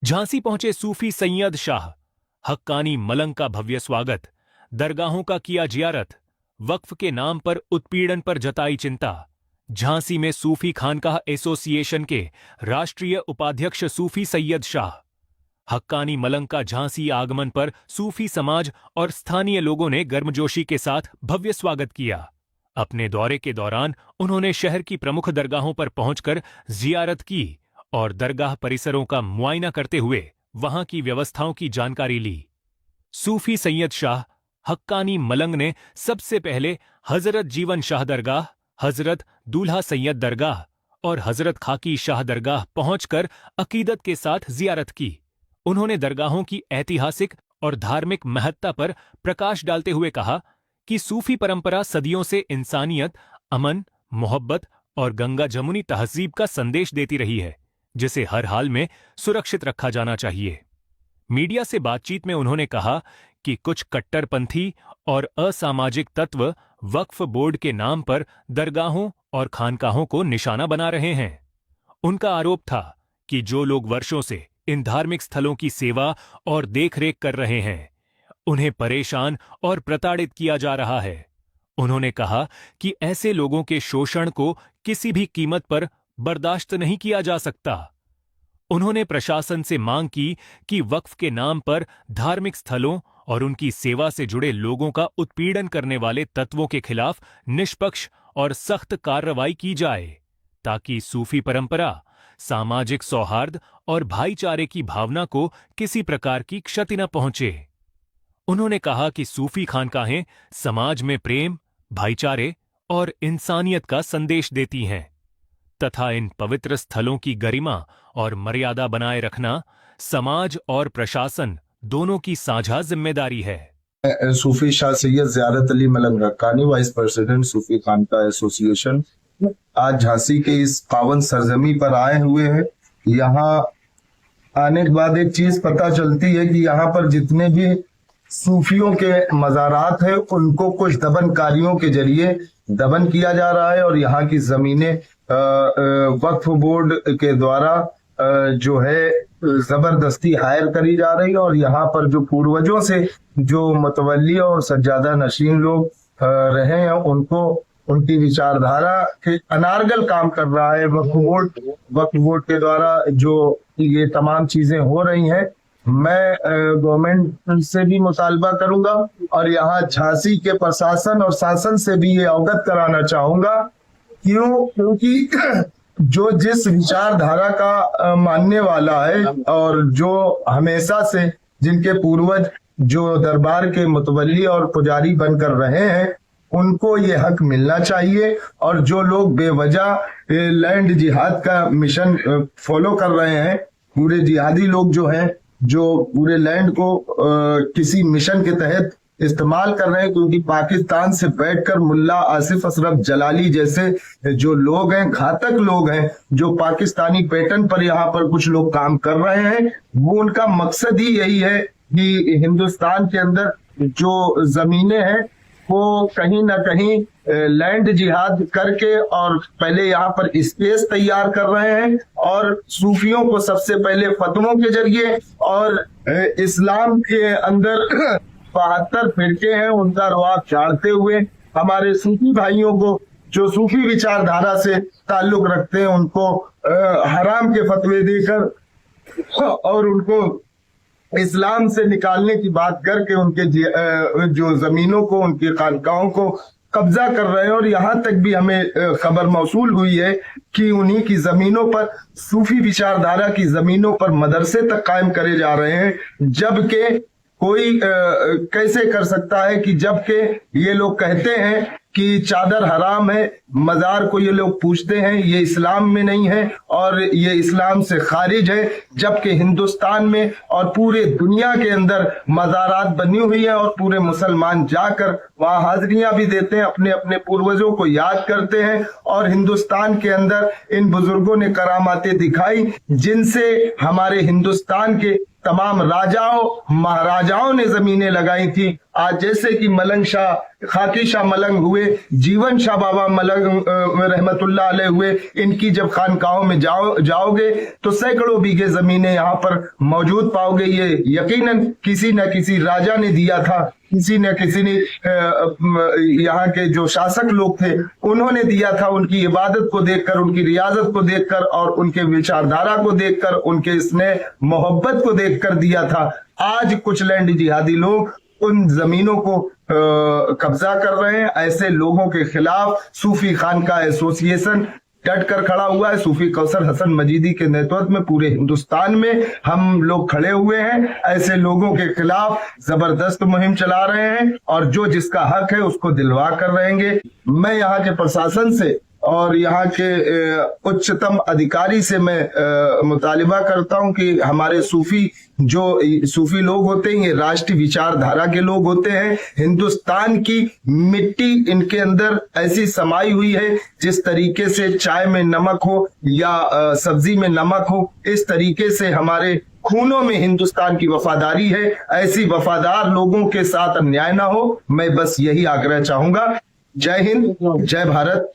झांसी पहुंचे सूफी सैयद शाह, हक्कानी मलंग का भव्य स्वागत, दरगाहों का किया जियारत, वक्फ के नाम पर उत्पीड़न पर जताई चिंता। झांसी में सूफी खानकाह एसोसिएशन के राष्ट्रीय उपाध्यक्ष सूफी सैयद शाह, हक्कानी मलंग का झांसी आगमन पर सूफी समाज और स्थानीय लोगों ने गर्मजोशी के साथ भव्य स्वागत किया। अपने दौरे के दौरान उन्होंने शहर की प्रमुख दरगाहों पर पहुंचकर जियारत की और दरगाह परिसरों का मुआयना करते हुए वहां की व्यवस्थाओं की जानकारी ली। सूफी सैयद शाह हक्कानी मलंग ने सबसे पहले हजरत जीवन शाह दरगाह, हजरत दूल्हा सैयद दरगाह और हजरत खाकी शाह दरगाह पहुंचकर अकीदत के साथ जियारत की। उन्होंने दरगाहों की ऐतिहासिक और धार्मिक महत्ता पर प्रकाश डालते हुए कहा कि सूफी परंपरा सदियों से इंसानियत, अमन, मोहब्बत और गंगा जमुनी तहजीब का संदेश देती रही है, जिसे हर हाल में सुरक्षित रखा जाना चाहिए। मीडिया से बातचीत में उन्होंने कहा कि कुछ कट्टरपंथी और असामाजिक तत्व वक्फ बोर्ड के नाम पर दरगाहों और खानकाहों को निशाना बना रहे हैं। उनका आरोप था कि जो लोग वर्षों से इन धार्मिक स्थलों की सेवा और देखरेख कर रहे हैं, उन्हें परेशान और प्रताड़ित किया जा रहा है। उन्होंने कहा कि ऐसे लोगों के शोषण को किसी भी कीमत पर बर्दाश्त नहीं किया जा सकता। उन्होंने प्रशासन से मांग की कि वक्फ के नाम पर धार्मिक स्थलों और उनकी सेवा से जुड़े लोगों का उत्पीड़न करने वाले तत्वों के खिलाफ निष्पक्ष और सख्त कार्रवाई की जाए, ताकि सूफी परंपरा, सामाजिक सौहार्द और भाईचारे की भावना को किसी प्रकार की क्षति न पहुंचे। उन्होंने कहा कि सूफी खानकाहें समाज में प्रेम, भाईचारे और इंसानियत का संदेश देती हैं तथा इन पवित्र स्थलों की गरिमा और मर्यादा बनाए रखना समाज और प्रशासन दोनों की साझा जिम्मेदारी है। सूफी शाह सैयद ज़ियारत अली मलंग हक्कानी, वाइस प्रेसिडेंट सूफी खानकाह एसोसिएशन, आज झांसी के इस पावन सरजमी पर आए हुए हैं। यहाँ आने के बाद एक चीज पता चलती है कि यहाँ पर जितने भी सूफियों के मज़ारात हैं उनको कुछ दबनकारियों के जरिए दबन किया जा रहा है और यहाँ की जमीनें वक्फ बोर्ड के द्वारा जो है जबरदस्ती हायर करी जा रही है और यहाँ पर जो पूर्वजों से जो मुतवल्ली और सज्जादा नशीन लोग रहे हैं उनको उनकी विचारधारा के अनारगल काम कर रहा है वक्फ बोर्ड के द्वारा जो ये तमाम चीजें हो रही हैं। मैं गवर्नमेंट से भी मुतालबा करूंगा और यहाँ झांसी के प्रशासन और शासन से भी ये अवगत कराना चाहूंगा। क्योंकि जो जिस विचारधारा का मानने वाला है और जो हमेशा से जिनके पूर्वज जो दरबार के मुतवल्ली और पुजारी बनकर रहे हैं उनको ये हक मिलना चाहिए और जो लोग बेवजह लैंड जिहाद का मिशन फॉलो कर रहे हैं, पूरे जिहादी लोग जो हैं जो पूरे लैंड को किसी मिशन के तहत इस्तेमाल कर रहे हैं, क्योंकि पाकिस्तान से बैठकर मुल्ला आसिफ असरफ जलाली जैसे जो लोग हैं, घातक लोग हैं, जो पाकिस्तानी पैटर्न पर यहाँ पर कुछ लोग काम कर रहे हैं, वो उनका मकसद ही यही है कि हिंदुस्तान के अंदर जो जमीनें हैं वो कहीं ना कहीं लैंड जिहाद करके और पहले यहाँ पर स्पेस तैयार कर रहे हैं और सूफियों को सबसे पहले फतवों के जरिए और इस्लाम के अंदर 72 फिरके हैं उनका रवाब चाड़ते हुए हमारे सूफी भाइयों को जो सूफी विचारधारा से ताल्लुक रखते हैं उनको हराम के फतवे देकर और उनको इस्लाम से निकालने की बात करके उनके जो जमीनों को, उनकी खानकाहों को कब्जा कर रहे हैं। और यहाँ तक भी हमें खबर मौसूल हुई है कि उन्हीं की जमीनों पर, सूफी विचारधारा की जमीनों पर मदरसे तक कायम करे जा रहे हैं, जबकि कोई कैसे कर सकता है कि जबकि ये लोग कहते हैं कि चादर हराम है, मजार को ये लोग पूछते हैं ये इस्लाम में नहीं है और ये इस्लाम से खारिज है, जबकि हिंदुस्तान में और पूरे दुनिया के अंदर मज़ारात बनी हुई है और पूरे मुसलमान जाकर वहाँ हाजरियां भी देते हैं, अपने अपने पूर्वजों को याद करते हैं और हिंदुस्तान के अंदर इन बुजुर्गों ने करामातें दिखाई जिनसे हमारे हिंदुस्तान के तमाम राजाओं महाराजाओं ने जमीनें लगाई थी। आज जैसे कि मलंग शाह, खाकी शाह मलंग हुए, जीवन शाह बाबा मलंग रहमतुल्लाह अलैह हुए, इनकी जब खानकाहों में जाओगे तो सैकड़ों बीघे जमीनें यहाँ पर मौजूद पाओगे। ये यकीनन किसी न किसी राजा ने दिया था, किसी न किसी ने यहाँ के जो शासक लोग थे उन्होंने दिया था, उनकी इबादत को देखकर, उनकी रियाजत को देखकर और उनके विचारधारा को देखकर, उनके स्नेह मोहब्बत को देखकर दिया था। आज कुछ लैंड जिहादी लोग उन जमीनों को कब्जा कर रहे हैं। ऐसे लोगों के खिलाफ सूफी खानका एसोसिएशन डट कर खड़ा हुआ है। सूफी कौसर हसन मजीदी के नेतृत्व में पूरे हिंदुस्तान में हम लोग खड़े हुए हैं। ऐसे लोगों के खिलाफ जबरदस्त मुहिम चला रहे हैं और जो जिसका हक है उसको दिलवा कर रहेंगे। मैं यहाँ के प्रशासन से और यहाँ के उच्चतम अधिकारी से मैं मुतालिबा करता हूँ कि हमारे सूफी लोग होते हैं, ये राष्ट्रीय विचारधारा के लोग होते हैं। हिंदुस्तान की मिट्टी इनके अंदर ऐसी समाई हुई है, जिस तरीके से चाय में नमक हो या सब्जी में नमक हो, इस तरीके से हमारे खूनों में हिंदुस्तान की वफादारी है। ऐसी वफादार लोगों के साथ अन्याय ना हो, मैं बस यही आग्रह चाहूंगा। जय हिंद, जय भारत,